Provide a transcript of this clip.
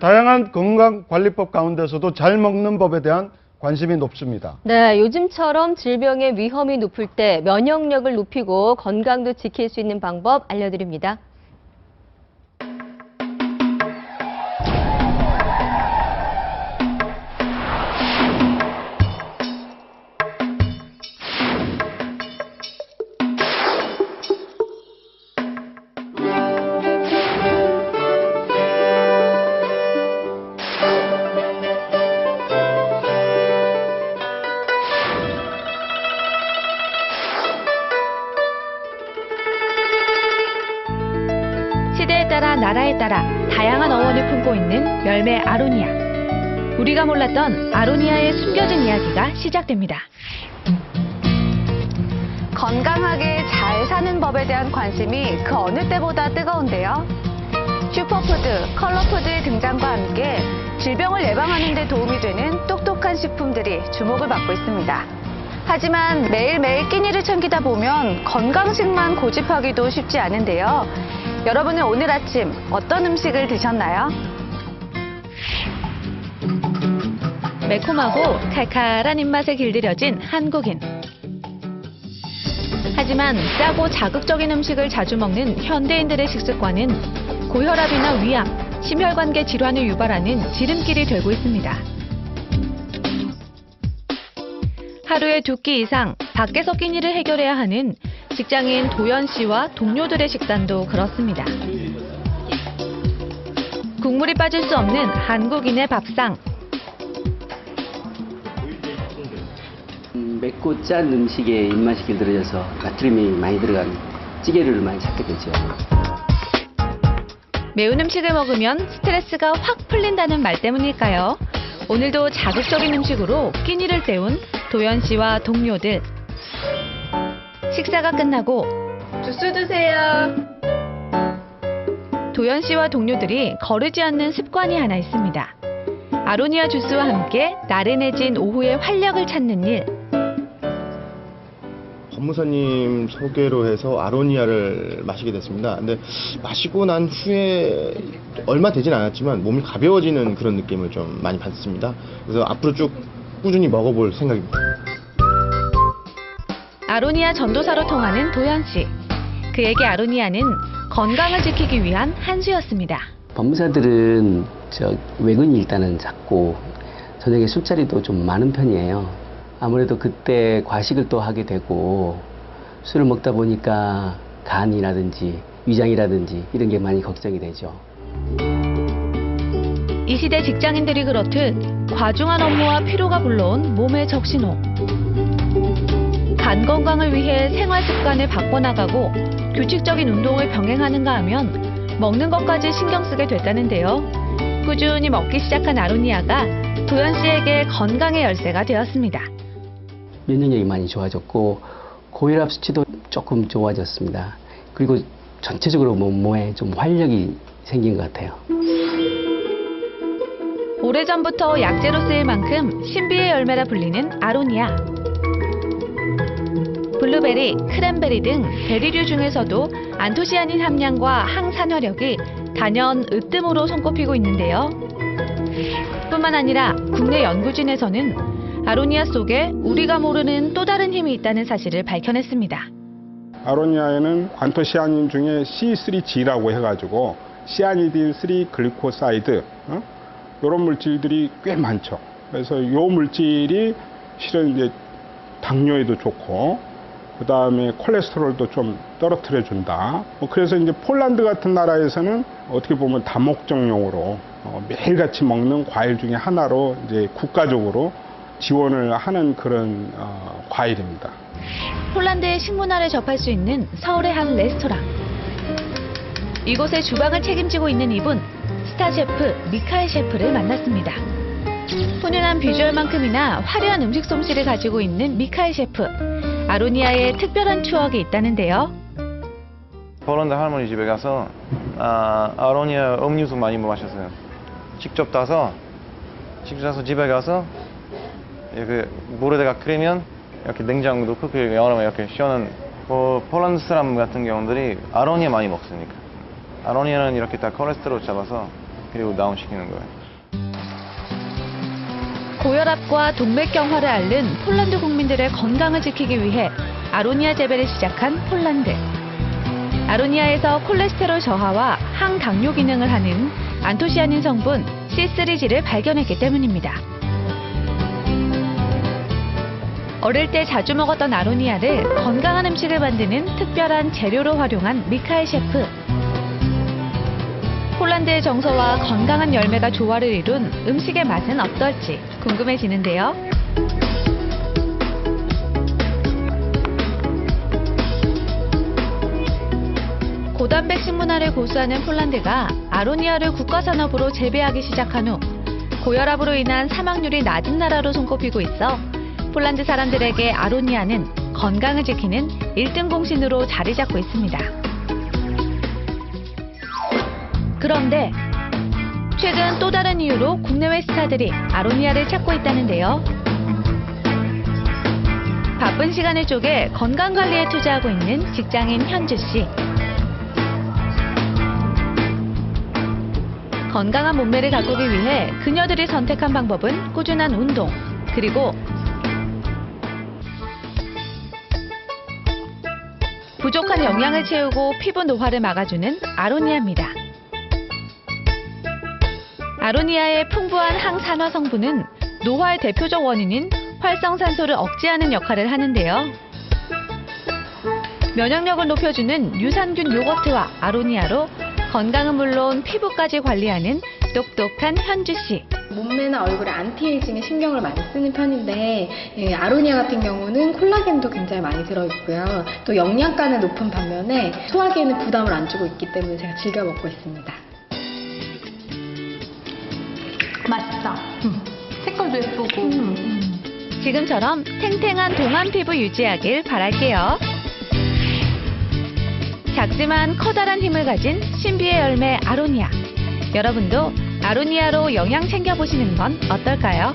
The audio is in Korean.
다양한 건강관리법 가운데서도 잘 먹는 법에 대한 관심이 높습니다. 네, 요즘처럼 질병의 위험이 높을 때 면역력을 높이고 건강도 지킬 수 있는 방법 알려드립니다. 시대에 따라 나라에 따라 다양한 어원을 품고 있는 열매 아로니아. 우리가 몰랐던 아로니아의 숨겨진 이야기가 시작됩니다. 건강하게 잘 사는 법에 대한 관심이 그 어느 때보다 뜨거운데요. 슈퍼푸드, 컬러푸드의 등장과 함께 질병을 예방하는 데 도움이 되는 똑똑한 식품들이 주목을 받고 있습니다. 하지만 매일매일 끼니를 챙기다 보면 건강식만 고집하기도 쉽지 않은데요. 여러분은 오늘 아침 어떤 음식을 드셨나요? 매콤하고 칼칼한 입맛에 길들여진 한국인. 하지만 짜고 자극적인 음식을 자주 먹는 현대인들의 식습관은 고혈압이나 위암, 심혈관계 질환을 유발하는 지름길이 되고 있습니다. 하루에 2끼 이상 밖에서 끼니를 해결해야 하는 직장인 도연 씨와 동료들의 식단도 그렇습니다. 국물이 빠질 수 없는 한국인의 밥상. 맵고 짠 음식에 입맛이 길들여져서 나트륨이 많이 들어간 찌개를 많이 찾게 되죠. 매운 음식을 먹으면 스트레스가 확 풀린다는 말 때문일까요? 오늘도 자극적인 음식으로 끼니를 때운 도연 씨와 동료들. 식사가 끝나고 주스 드세요. 도연 씨와 동료들이 거르지 않는 습관이 하나 있습니다. 아로니아 주스와 함께 나른해진 오후의 활력을 찾는 일. 법무사님 소개로 해서 아로니아를 마시게 됐습니다. 근데 마시고 난 후에 얼마 되진 않았지만 몸이 가벼워지는 그런 느낌을 좀 많이 받습니다. 그래서 앞으로 쭉 꾸준히 먹어볼 생각입니다. 아로니아 전도사로 통하는 도연 씨. 그에게 아로니아는 건강을 지키기 위한 한 수였습니다. 법무사들은 외근이 일단은 작고 저녁에 술자리도 좀 많은 편이에요. 아무래도 그때 과식을 또 하게 되고 술을 먹다 보니까 간이라든지 위장이라든지 이런 게 많이 걱정이 되죠. 이 시대 직장인들이 그렇듯 과중한 업무와 피로가 불러온 몸의 적신호. 간 건강을 위해 생활 습관을 바꿔나가고 규칙적인 운동을 병행하는가 하면 먹는 것까지 신경 쓰게 됐다는데요. 꾸준히 먹기 시작한 아로니아가 도연 씨에게 건강의 열쇠가 되었습니다. 면역력이 많이 좋아졌고 고혈압 수치도 조금 좋아졌습니다. 그리고 전체적으로 몸에 좀 활력이 생긴 것 같아요. 오래전부터 약재로 쓰일 만큼 신비의 열매라 불리는 아로니아. 블루베리, 크랜베리 등 베리류 중에서도 안토시아닌 함량과 항산화력이 단연 으뜸으로 손꼽히고 있는데요. 뿐만 아니라 국내 연구진에서는 아로니아 속에 우리가 모르는 또 다른 힘이 있다는 사실을 밝혀냈습니다. 아로니아에는 안토시아닌 중에 C3G라고 해가지고 시아니딜 3 글리코사이드 이런 물질들이 꽤 많죠. 그래서 이 물질이 실은 이제 당뇨에도 좋고 그 다음에 콜레스테롤도 좀 떨어뜨려 준다. 그래서 이제 폴란드 같은 나라에서는 어떻게 보면 다목적용으로 매일같이 먹는 과일 중에 하나로 이제 국가적으로 지원을 하는 그런 과일입니다. 폴란드의 식문화를 접할 수 있는 서울의 한 레스토랑. 이곳의 주방을 책임지고 있는 이분, 스타 셰프 미카엘 셰프를 만났습니다. 훈훈한 비주얼만큼이나 화려한 음식 솜씨를 가지고 있는 미카엘 셰프. 아로니아에 특별한 추억이 있다는데요. 폴란드 할머니 집에 가서 아로니아 음료수 많이 마셨어요. 직접 따서 집에 가서 이렇게 물에다가 끓이면 이렇게 냉장고 넣고 여름에 이렇게 시원한 폴란드 사람 같은 경우들이 아로니아 많이 먹으니까 아로니아는 이렇게 다 콜레스테롤 잡아서 그리고 다운시키는 거예요. 고혈압과 동맥경화를 앓는 폴란드 국민들의 건강을 지키기 위해 아로니아 재배를 시작한 폴란드. 아로니아에서 콜레스테롤 저하와 항당뇨 기능을 하는 안토시아닌 성분 C3G를 발견했기 때문입니다. 어릴 때 자주 먹었던 아로니아를 건강한 음식을 만드는 특별한 재료로 활용한 미카엘 셰프. 폴란드의 정서와 건강한 열매가 조화를 이룬 음식의 맛은 어떨지 궁금해지는데요. 고단백 식문화를 고수하는 폴란드가 아로니아를 국가산업으로 재배하기 시작한 후 고혈압으로 인한 사망률이 낮은 나라로 손꼽히고 있어 폴란드 사람들에게 아로니아는 건강을 지키는 1등 공신으로 자리 잡고 있습니다. 그런데 최근 또 다른 이유로 국내외 스타들이 아로니아를 찾고 있다는데요. 바쁜 시간을 쪼개 건강관리에 투자하고 있는 직장인 현주 씨. 건강한 몸매를 가꾸기 위해 그녀들이 선택한 방법은 꾸준한 운동, 그리고 부족한 영양을 채우고 피부 노화를 막아주는 아로니아입니다. 아로니아의 풍부한 항산화 성분은 노화의 대표적 원인인 활성산소를 억제하는 역할을 하는데요. 면역력을 높여주는 유산균 요거트와 아로니아로 건강은 물론 피부까지 관리하는 똑똑한 현주 씨. 몸매나 얼굴에 안티에이징에 신경을 많이 쓰는 편인데 아로니아 같은 경우는 콜라겐도 굉장히 많이 들어있고요. 또 영양가는 높은 반면에 소화기에는 부담을 안 주고 있기 때문에 제가 즐겨 먹고 있습니다. 맛있어. 색깔도 예쁘고. 지금처럼 탱탱한 동안 피부 유지하길 바랄게요. 작지만 커다란 힘을 가진 신비의 열매 아로니아. 여러분도 아로니아로 영양 챙겨보시는 건 어떨까요?